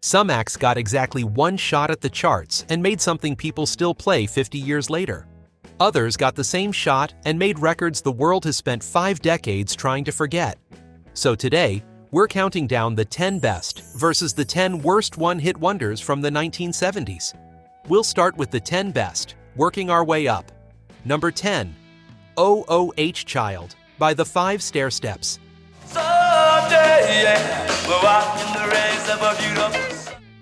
Some acts got exactly one shot at the charts and made something people still play 50 years later. Others got the same shot and made records the world has spent 5 decades trying to forget. So today, we're counting down the 10 best versus the 10 worst one-hit wonders from the 1970s. We'll start with the 10 best, working our way up. Number 10, OOH Child by the 5 Stairsteps.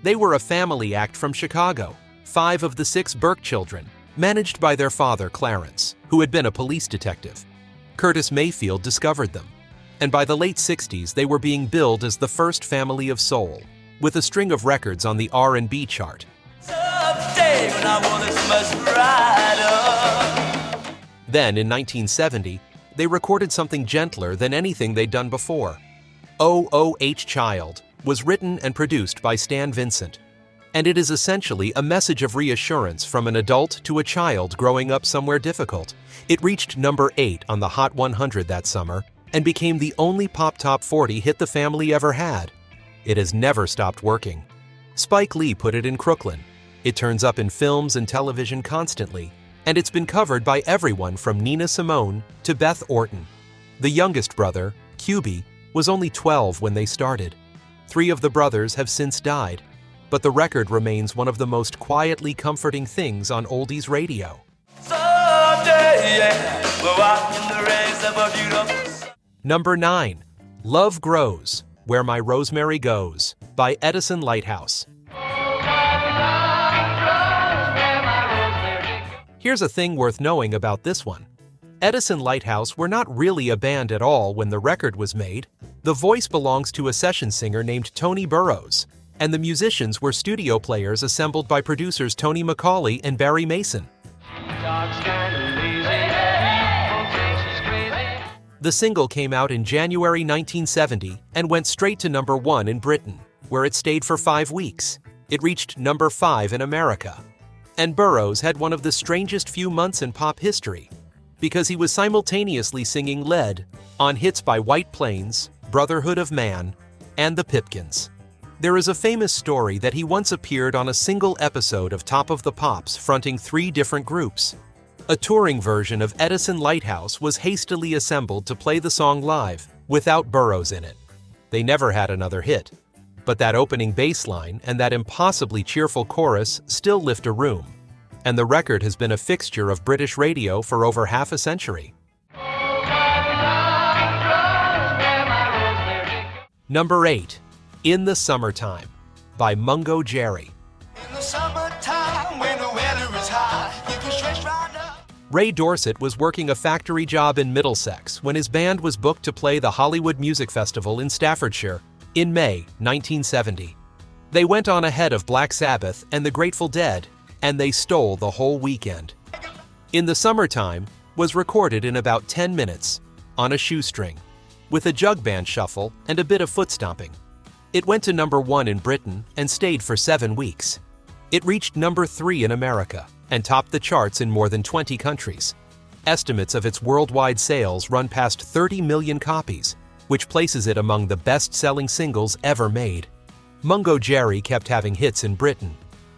They were a family act from Chicago, 5 of the 6 Burke children, managed by their father Clarence, who had been a police detective. Curtis Mayfield discovered them, and by the late 60s they were being billed as the first family of soul, with a string of records on the R&B chart. Then, in 1970, they recorded something gentler than anything they'd done before. OOH Child was written and produced by Stan Vincent, and it is essentially a message of reassurance from an adult to a child growing up somewhere difficult. It reached number 8 on the Hot 100 that summer and became the only pop top 40 hit the family ever had. It has never stopped working. Spike Lee put it in Crooklyn. It turns up in films and television constantly, and it's been covered by everyone from Nina Simone to Beth Orton. The youngest brother, QB, was only 12 when they started. 3 of the brothers have since died, but the record remains one of the most quietly comforting things on oldies radio. Number 9, Love Grows, Where My Rosemary Goes, by Edison Lighthouse. Here's a thing worth knowing about this one. Edison Lighthouse were not really a band at all when the record was made. The voice belongs to a session singer named Tony Burrows, and the musicians were studio players assembled by producers Tony McCauley and Barry Mason. The single came out in January 1970 and went straight to number 1 in Britain, where it stayed for 5 weeks. It reached number 5 in America. And Burrows had one of the strangest few months in pop history, because he was simultaneously singing lead on hits by White Plains, Brotherhood of Man, and the Pipkins. There is a famous story that he once appeared on a single episode of Top of the Pops fronting 3 different groups. A touring version of Edison Lighthouse was hastily assembled to play the song live, without Burrows in it. They never had another hit. But that opening bass line and that impossibly cheerful chorus still lift a room, and the record has been a fixture of British radio for over half a century. Number 8, In the Summertime, by Mungo Jerry. In the summertime, when the weather is hot, you can stretch right up. Ray Dorset was working a factory job in Middlesex when his band was booked to play the Hollywood Music Festival in Staffordshire in May 1970. They went on ahead of Black Sabbath and the Grateful Dead, and they stole the whole weekend. In the Summertime was recorded in about 10 minutes, on a shoestring, with a jug band shuffle and a bit of foot stomping. It went to number 1 in Britain and stayed for 7 weeks. It reached number 3 in America and topped the charts in more than 20 countries. Estimates of its worldwide sales run past 30 million copies, which places it among the best-selling singles ever made. Mungo Jerry kept having hits in Britain,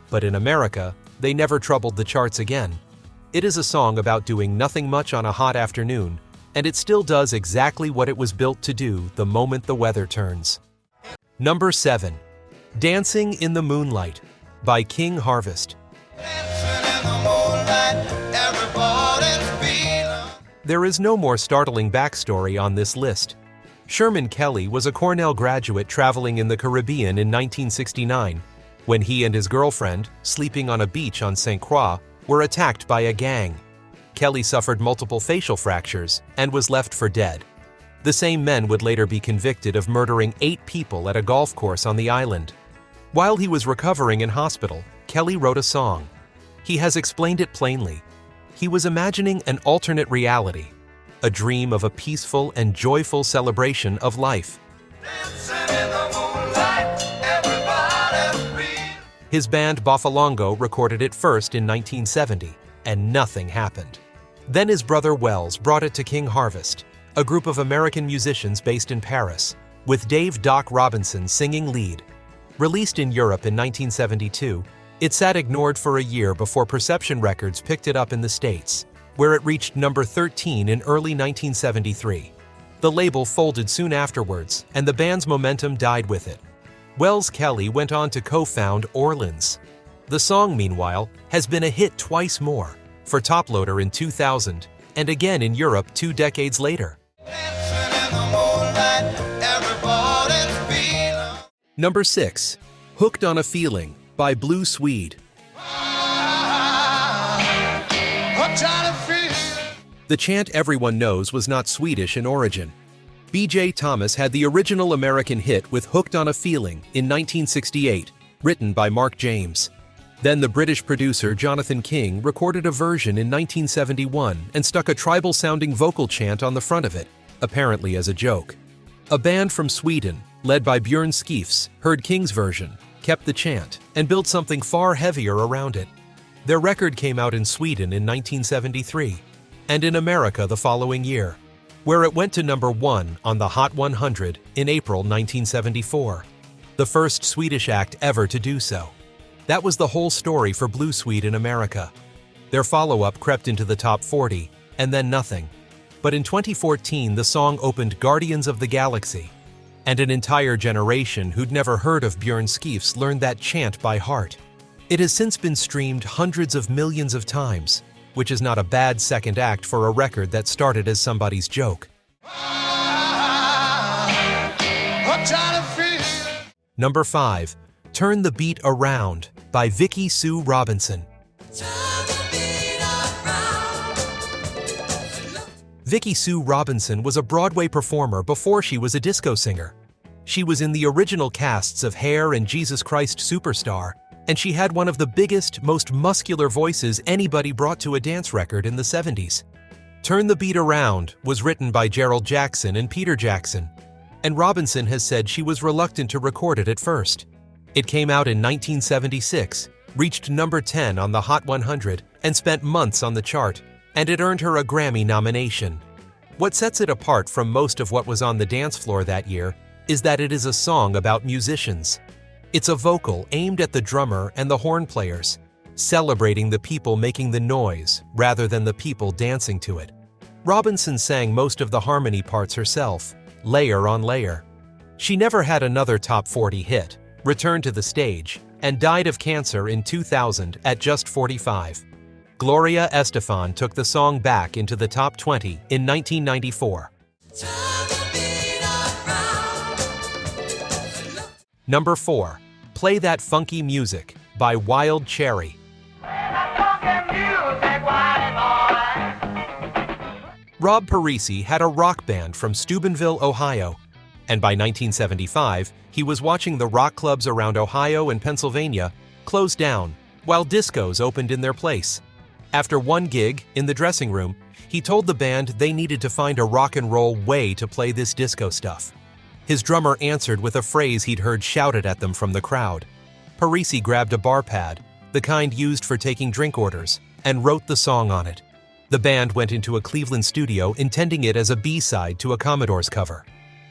but in America, they never troubled the charts again. It is a song about doing nothing much on a hot afternoon, and it still does exactly what it was built to do the moment the weather turns. Number 7, Dancing in the Moonlight, by King Harvest. There is no more startling backstory on this list. Sherman Kelly was a Cornell graduate traveling in the Caribbean in 1969 when he and his girlfriend, sleeping on a beach on St. Croix, were attacked by a gang. Kelly suffered multiple facial fractures and was left for dead. The same men would later be convicted of murdering 8 people at a golf course on the island. While he was recovering in hospital, Kelly wrote a song. He has explained it plainly. He was imagining an alternate reality, a dream of a peaceful and joyful celebration of life. His band Boffalongo recorded it first in 1970, and nothing happened. Then his brother Wells brought it to King Harvest, a group of American musicians based in Paris, with Dave "Doc" Robinson singing lead. Released in Europe in 1972, it sat ignored for a year before Perception Records picked it up in the States, where it reached number 13 in early 1973. The label folded soon afterwards, and the band's momentum died with it. Wells Kelly went on to co-found Orleans. The song, meanwhile, has been a hit twice more, for Toploader in 2000, and again in Europe 2 decades later. Number 6. Hooked on a Feeling by Blue Swede. The chant everyone knows was not Swedish in origin. B.J. Thomas had the original American hit with Hooked on a Feeling in 1968, written by Mark James. Then the British producer Jonathan King recorded a version in 1971 and stuck a tribal-sounding vocal chant on the front of it, apparently as a joke. A band from Sweden, led by Björn Skifs, heard King's version, kept the chant, and built something far heavier around it. Their record came out in Sweden in 1973, and in America the following year, where it went to number 1 on the Hot 100 in April 1974, the first Swedish act ever to do so. That was the whole story for Blue Swede in America. Their follow-up crept into the top 40, and then nothing. But in 2014, the song opened Guardians of the Galaxy, and an entire generation who'd never heard of Björn Skifs learned that chant by heart. It has since been streamed hundreds of millions of times, which is not a bad second act for a record that started as somebody's joke. Number 5. Turn the Beat Around by Vicki Sue Robinson. Vicki Sue Robinson was a Broadway performer before she was a disco singer. She was in the original casts of Hair and Jesus Christ Superstar, and she had one of the biggest, most muscular voices anybody brought to a dance record in the 70s. Turn the Beat Around was written by Gerald Jackson and Peter Jackson, and Robinson has said she was reluctant to record it at first. It came out in 1976, reached number 10 on the Hot 100, and spent months on the chart, and it earned her a Grammy nomination. What sets it apart from most of what was on the dance floor that year is that it is a song about musicians. It's a vocal aimed at the drummer and the horn players, celebrating the people making the noise rather than the people dancing to it. Robinson sang most of the harmony parts herself, layer on layer. She never had another top 40 hit, returned to the stage, and died of cancer in 2000 at just 45. Gloria Estefan took the song back into the top 20 in 1994. Number 4. Play That Funky Music by Wild Cherry. Rob Parisi had a rock band from Steubenville, Ohio, and by 1975, he was watching the rock clubs around Ohio and Pennsylvania close down while discos opened in their place. After one gig in the dressing room, he told the band they needed to find a rock and roll way to play this disco stuff. His drummer answered with a phrase he'd heard shouted at them from the crowd. Parisi grabbed a bar pad, the kind used for taking drink orders, and wrote the song on it. The band went into a Cleveland studio intending it as a B-side to a Commodore's cover.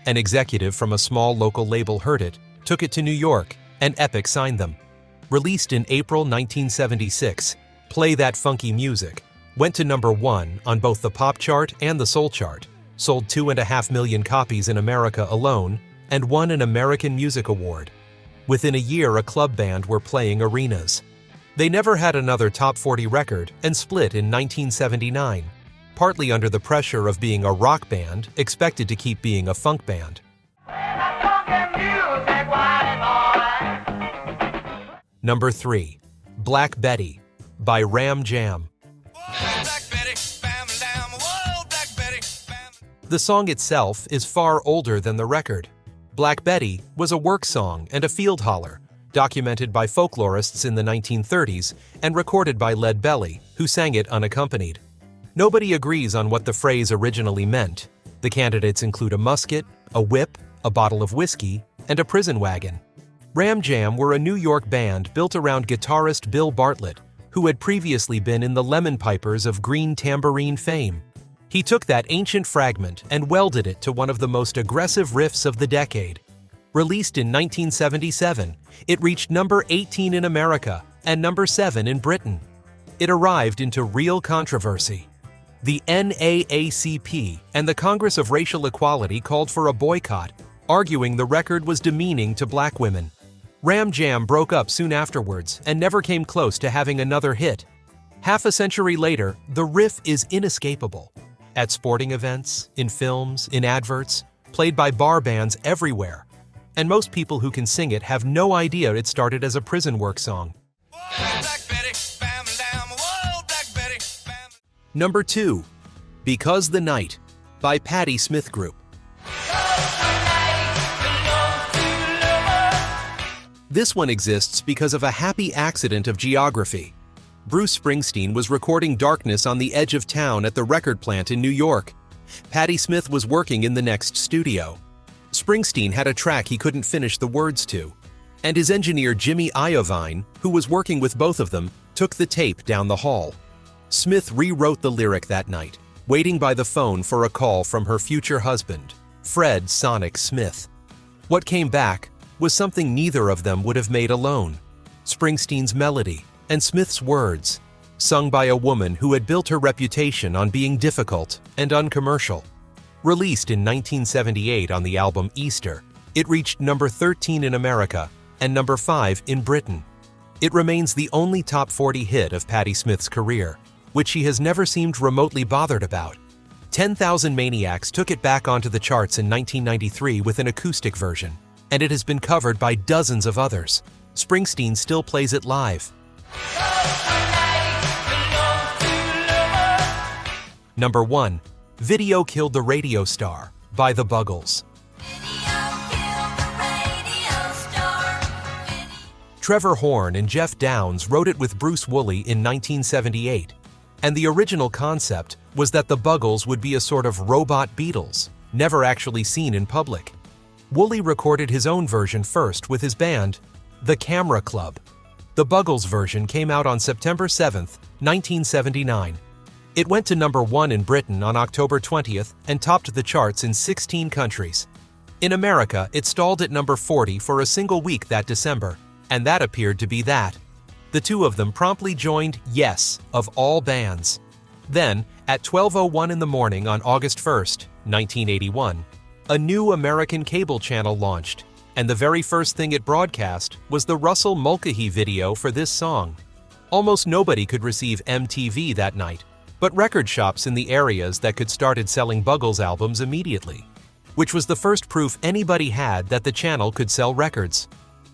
An executive from a small local label heard it, took it to New York, and Epic signed them. Released in April 1976, Play That Funky Music went to number 1 on both the pop chart and the soul chart, sold 2.5 million copies in America alone, and won an American Music Award. Within a year, a club band were playing arenas. They never had another top 40 record and split in 1979, partly under the pressure of being a rock band expected to keep being a funk band. Number 3. Black Betty by Ram Jam. The song itself is far older than the record. Black Betty was a work song and a field holler, documented by folklorists in the 1930s and recorded by Lead Belly, who sang it unaccompanied. Nobody agrees on what the phrase originally meant. The candidates include a musket, a whip, a bottle of whiskey, and a prison wagon. Ram Jam were a New York band built around guitarist Bill Bartlett, who had previously been in the Lemon Pipers of Green Tambourine fame. He took that ancient fragment and welded it to one of the most aggressive riffs of the decade. Released in 1977, it reached number 18 in America and number 7 in Britain. It arrived into real controversy. The NAACP and the Congress of Racial Equality called for a boycott, arguing the record was demeaning to black women. Ram Jam broke up soon afterwards and never came close to having another hit. Half a century later, the riff is inescapable. At sporting events, in films, in adverts, played by bar bands everywhere. And most people who can sing it have no idea it started as a prison work song. Number 2. Because the Night by Patti Smith Group. This one exists because of a happy accident of geography. Bruce Springsteen was recording Darkness on the Edge of Town at the record plant in New York. Patti Smith was working in the next studio. Springsteen had a track he couldn't finish the words to, and his engineer Jimmy Iovine, who was working with both of them, took the tape down the hall. Smith rewrote the lyric that night, waiting by the phone for a call from her future husband, Fred Sonic Smith. What came back was something neither of them would have made alone: Springsteen's melody and Smith's words, sung by a woman who had built her reputation on being difficult and uncommercial. Released in 1978 on the album Easter, it reached number 13 in America and number 5 in Britain. It remains the only top 40 hit of Patti Smith's career, which she has never seemed remotely bothered about. 10,000 Maniacs took it back onto the charts in 1993 with an acoustic version, and it has been covered by dozens of others. Springsteen still plays it live. Number 1. Video Killed the Radio Star by The Buggles. Trevor Horn and Jeff Downes wrote it with Bruce Woolley in 1978, and the original concept was that the Buggles would be a sort of robot Beatles, never actually seen in public. Woolley recorded his own version first with his band, The Camera Club. The Buggles version came out on September 7, 1979. It went to number 1 in Britain on October 20th and topped the charts in 16 countries. In America, it stalled at number 40 for a single week that December, and that appeared to be that. The two of them promptly joined Yes of all bands. Then, at 12:01 in the morning on August 1st, 1981, a new American cable channel launched, and the very first thing it broadcast was the Russell Mulcahy video for this song. Almost nobody could receive MTV that night, but record shops in the areas that could started selling Buggles albums immediately, which was the first proof anybody had that the channel could sell records.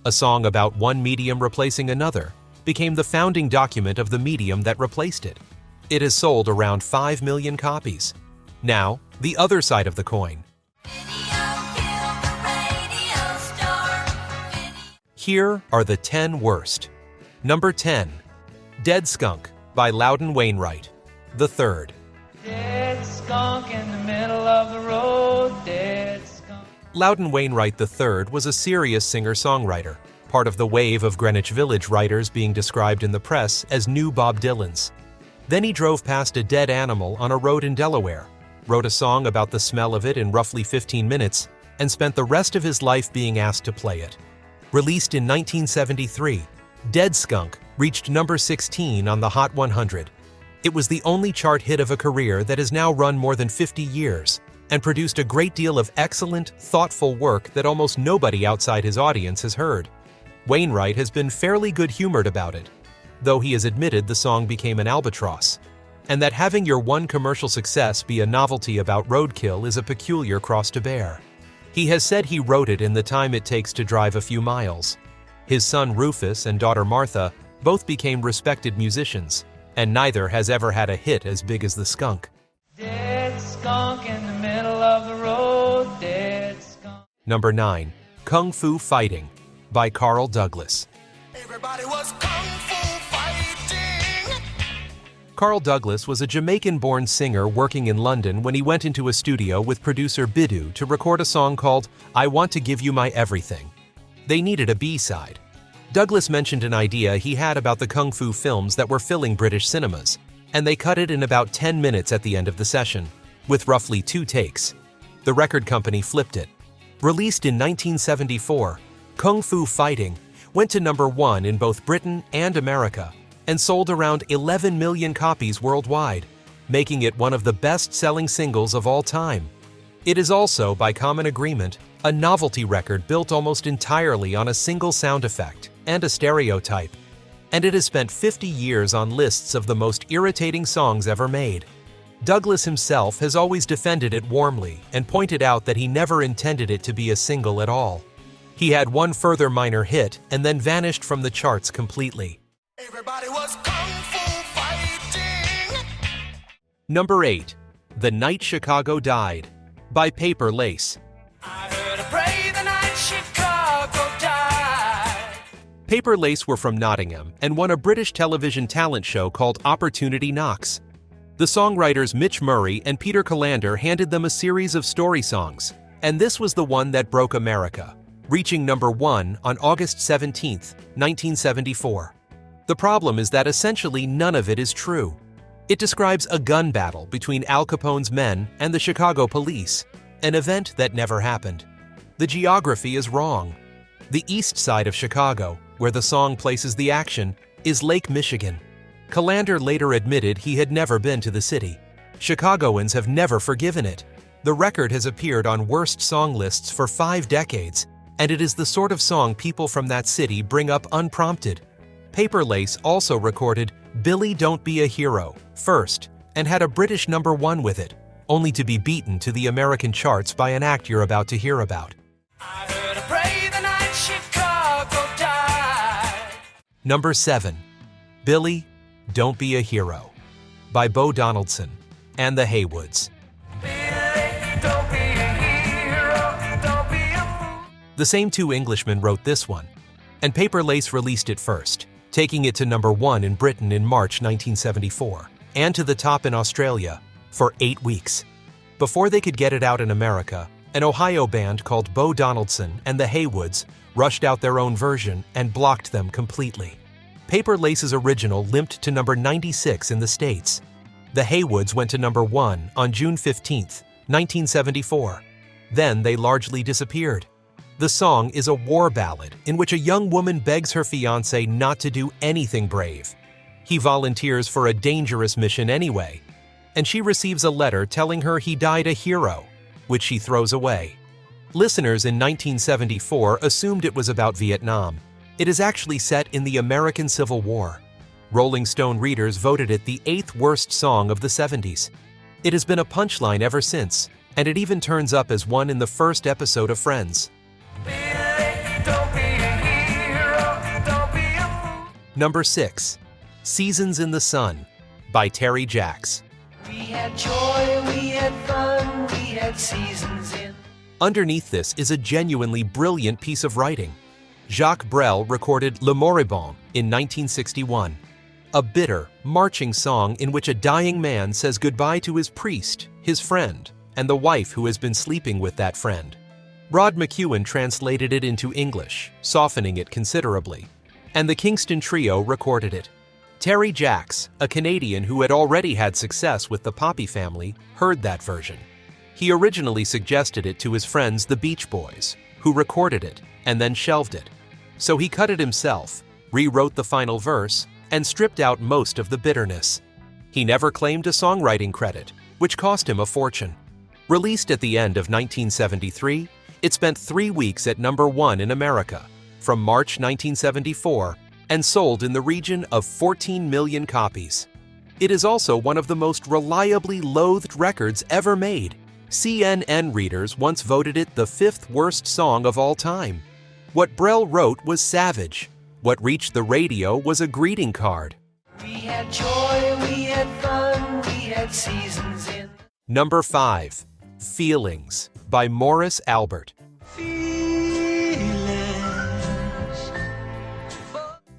A song about one medium replacing another became the founding document of the medium that replaced it. It has sold around 5 million copies. Now, the other side of the coin. Here are the 10 worst. Number 10. Dead Skunk by Loudon Wainwright III. Dead skunk in the middle of the road, dead skunk. Loudon Wainwright III was a serious singer-songwriter, part of the wave of Greenwich Village writers being described in the press as new Bob Dylans. Then he drove past a dead animal on a road in Delaware, wrote a song about the smell of it in roughly 15 minutes, and spent the rest of his life being asked to play it. Released in 1973, Dead Skunk reached number 16 on the Hot 100. It was the only chart hit of a career that has now run more than 50 years and produced a great deal of excellent, thoughtful work that almost nobody outside his audience has heard. Wainwright has been fairly good-humored about it, though he has admitted the song became an albatross, and that having your one commercial success be a novelty about roadkill is a peculiar cross to bear. He has said he wrote it in the time it takes to drive a few miles. His son Rufus and daughter Martha both became respected musicians, and neither has ever had a hit as big as the skunk. Dead skunk in the middle of the road, dead skunk. Number 9. Kung Fu Fighting by Carl Douglas. Everybody was kung fu fighting. Carl Douglas was a Jamaican-born singer working in London when he went into a studio with producer Bidu to record a song called I Want to Give You My Everything. They needed a B-side. Douglas mentioned an idea he had about the kung fu films that were filling British cinemas, and they cut it in about 10 minutes at the end of the session, with roughly 2 takes. The record company flipped it. Released in 1974, Kung Fu Fighting went to number 1 in both Britain and America and sold around 11 million copies worldwide, making it one of the best-selling singles of all time. It is also, by common agreement, a novelty record built almost entirely on a single sound effect and a stereotype, and it has spent 50 years on lists of the most irritating songs ever made. Douglas himself has always defended it warmly and pointed out that he never intended it to be a single at all. He had one further minor hit and then vanished from the charts completely. Everybody was kung fu fighting. Number 8. The Night Chicago Died by Paper Lace. I heard her pray the night Chicago died. Paper Lace were from Nottingham and won a British television talent show called Opportunity Knocks. The songwriters Mitch Murray and Peter Callander handed them a series of story songs, and this was the one that broke America, reaching number 1 on August 17, 1974. The problem is that essentially none of it is true. It describes a gun battle between Al Capone's men and the Chicago police, an event that never happened. The geography is wrong. The east side of Chicago, where the song places the action, is Lake Michigan. Callander later admitted he had never been to the city. Chicagoans have never forgiven it. The record has appeared on worst song lists for 5 decades, and it is the sort of song people from that city bring up unprompted. Paper Lace also recorded Billy Don't Be a Hero first and had a British number 1 with it, only to be beaten to the American charts by an act you're about to hear about. I heard her pray the night Chicago died. Number 7. Billy Don't Be a Hero by Bo Donaldson and the Haywoods. Billy, don't be a hero, don't be a fool. The same 2 Englishmen wrote this one, and Paper Lace released it first, taking it to number 1 in Britain in March 1974, and to the top in Australia for 8 weeks. Before they could get it out in America, an Ohio band called Bo Donaldson and the Haywoods rushed out their own version and blocked them completely. Paper Lace's original limped to number 96 in the States. The Haywoods went to number 1 on June 15, 1974. Then they largely disappeared. The song is a war ballad in which a young woman begs her fiancé not to do anything brave. He volunteers for a dangerous mission anyway, and she receives a letter telling her he died a hero, which she throws away. Listeners in 1974 assumed it was about Vietnam. It is actually set in the American Civil War. Rolling Stone readers voted it the 8th worst song of the 70s. It has been a punchline ever since, and it even turns up as one in the first episode of Friends. Billy, don't be a hero, don't be a fool. Number 6. Seasons in the Sun by Terry Jacks. We had joy, we had fun, we had seasons in. Underneath this is a genuinely brilliant piece of writing. Jacques Brel recorded Le Moribond in 1961, a bitter, marching song in which a dying man says goodbye to his priest, his friend, and the wife who has been sleeping with that friend. Rod McEwen translated it into English, softening it considerably, and the Kingston Trio recorded it. Terry Jacks, a Canadian who had already had success with the Poppy Family, heard that version. He originally suggested it to his friends the Beach Boys, who recorded it and then shelved it. So he cut it himself, rewrote the final verse, and stripped out most of the bitterness. He never claimed a songwriting credit, which cost him a fortune. Released at the end of 1973, it spent 3 weeks at number 1 in America, from March 1974, and sold in the region of 14 million copies. It is also one of the most reliably loathed records ever made. CNN readers once voted it the 5th worst song of all time. What Brel wrote was savage. What reached the radio was a greeting card. We had joy, we had fun, we had seasons in. Number 5. Feelings by Morris Albert.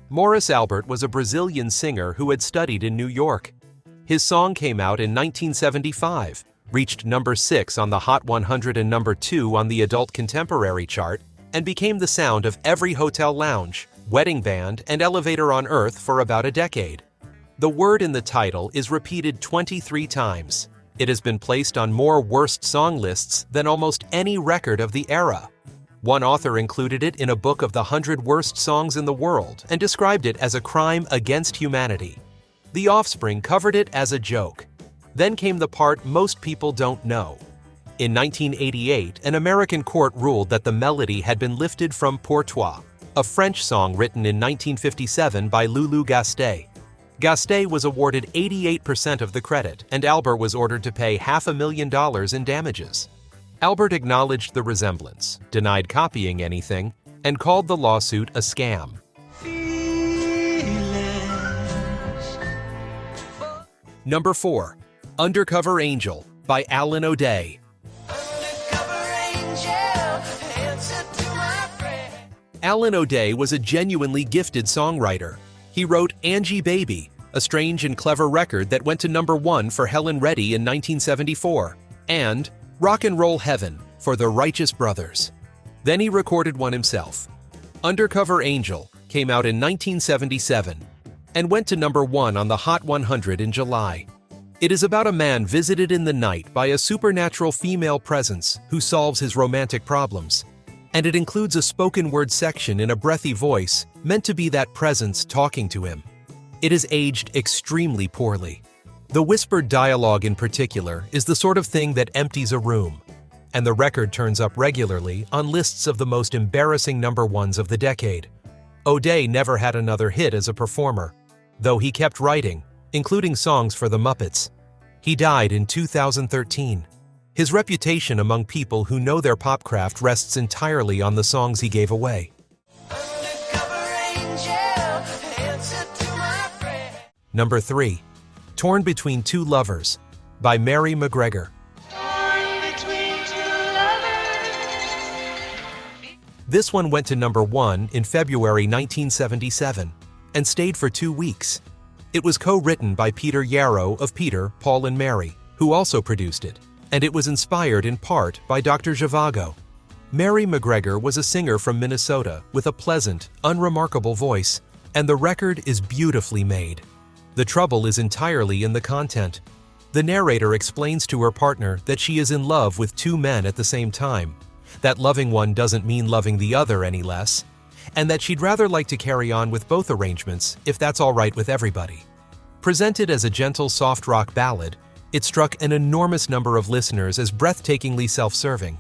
Morris Albert was a Brazilian singer who had studied in New York. His song came out in 1975, reached number 6 on the Hot 100 and number 2 on the Adult Contemporary chart, and became the sound of every hotel lounge, wedding band, and elevator on Earth for about a decade. The word in the title is repeated 23 times. It has been placed on more worst song lists than almost any record of the era. One author included it in a book of the 100 worst songs in the world and described it as a crime against humanity. The Offspring covered it as a joke. Then came the part most people don't know. In 1988, an American court ruled that the melody had been lifted from Pour Toi, a French song written in 1957 by Loulou Gastet. Gastet was awarded 88% of the credit, and Albert was ordered to pay $500,000 in damages. Albert acknowledged the resemblance, denied copying anything, and called the lawsuit a scam. Number 4. Undercover Angel by Alan O'Day. Alan O'Day was a genuinely gifted songwriter. He wrote Angie Baby, a strange and clever record that went to number 1 for Helen Reddy in 1974, and Rock and Roll Heaven for the Righteous Brothers. Then he recorded one himself. Undercover Angel came out in 1977 and went to number 1 on the Hot 100 in July. It is about a man visited in the night by a supernatural female presence who solves his romantic problems. And it includes a spoken word section in a breathy voice meant to be that presence talking to him. It is aged extremely poorly. The whispered dialogue in particular is the sort of thing that empties a room, and the record turns up regularly on lists of the most embarrassing number ones of the decade. O'Day never had another hit as a performer, though he kept writing, including songs for the Muppets. He died in 2013. His reputation among people who know their pop craft rests entirely on the songs he gave away. Number 3. Torn Between Two Lovers by Mary McGregor. This one went to number 1 in February 1977 and stayed for 2 weeks. It was co-written by Peter Yarrow of Peter, Paul and Mary, who also produced it, and it was inspired in part by Dr. Zhivago. Mary McGregor was a singer from Minnesota with a pleasant, unremarkable voice, and the record is beautifully made. The trouble is entirely in the content. The narrator explains to her partner that she is in love with 2 men at the same time, that loving one doesn't mean loving the other any less, and that she'd rather like to carry on with both arrangements if that's all right with everybody. Presented as a gentle soft rock ballad, it struck an enormous number of listeners as breathtakingly self-serving,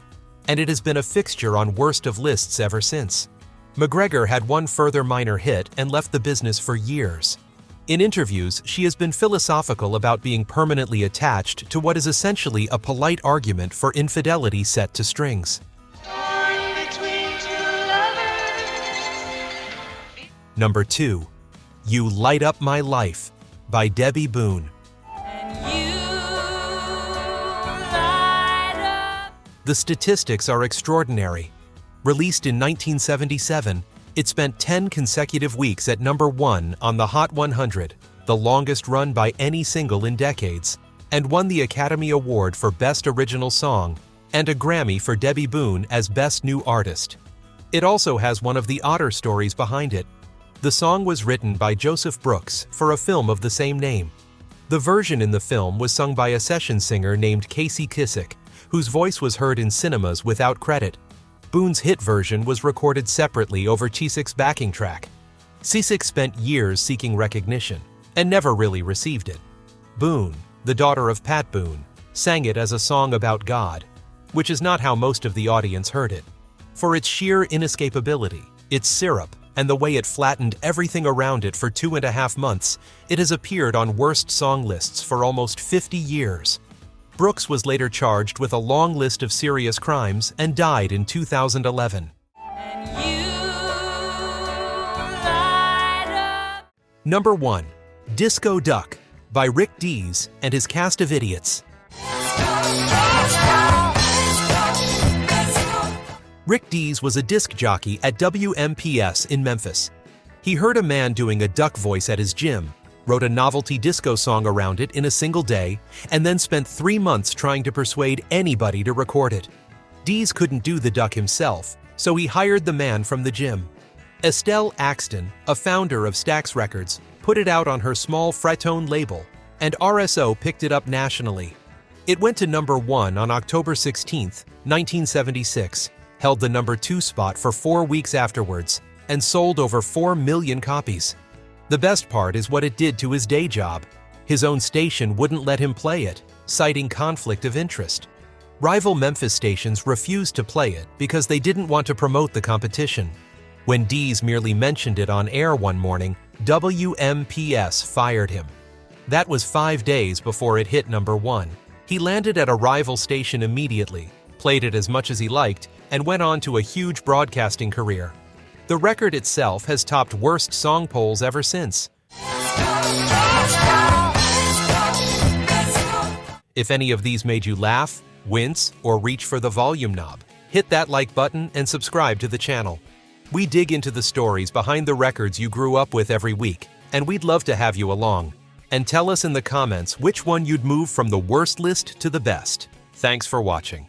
and it has been a fixture on worst of lists ever since. McGregor had one further minor hit and left the business for years. In interviews, she has been philosophical about being permanently attached to what is essentially a polite argument for infidelity set to strings. Number 2. You Light Up My Life by Debbie Boone. The statistics are extraordinary. Released in 1977, it spent 10 consecutive weeks at number 1 on the Hot 100, the longest run by any single in decades, and won the Academy Award for Best Original Song and a Grammy for Debbie Boone as Best New Artist. It also has one of the odder stories behind it. The song was written by Joseph Brooks for a film of the same name. The version in the film was sung by a session singer named Casey Kissick, whose voice was heard in cinemas without credit. Boone's hit version was recorded separately over Kissick's backing track. Kissick spent years seeking recognition and never really received it. Boone, the daughter of Pat Boone, sang it as a song about God, which is not how most of the audience heard it. For its sheer inescapability, its syrup, and the way it flattened everything around it for 2.5 months, it has appeared on worst song lists for almost 50 years. Brooks was later charged with a long list of serious crimes and died in 2011. Number 1. Disco Duck by Rick Dees and his cast of idiots. Rick Dees was a disc jockey at WMPS in Memphis. He heard a man doing a duck voice at his gym, wrote a novelty disco song around it in a single day, and then spent 3 months trying to persuade anybody to record it. Dees couldn't do the duck himself, so he hired the man from the gym. Estelle Axton, a founder of Stax Records, put it out on her small Fretone label, and RSO picked it up nationally. It went to number 1 on October 16, 1976, held the #2 spot for 4 weeks afterwards, and sold over 4 million copies. The best part is what it did to his day job. His own station wouldn't let him play it, citing conflict of interest. Rival Memphis stations refused to play it because they didn't want to promote the competition. When Dees merely mentioned it on air one morning, WMPS fired him. That was 5 days before it hit #1. He landed at a rival station immediately, played it as much as he liked, and went on to a huge broadcasting career. The record itself has topped worst song polls ever since. If any of these made you laugh, wince, or reach for the volume knob, hit that like button and subscribe to the channel. We dig into the stories behind the records you grew up with every week, and we'd love to have you along. And tell us in the comments which one you'd move from the worst list to the best. Thanks for watching.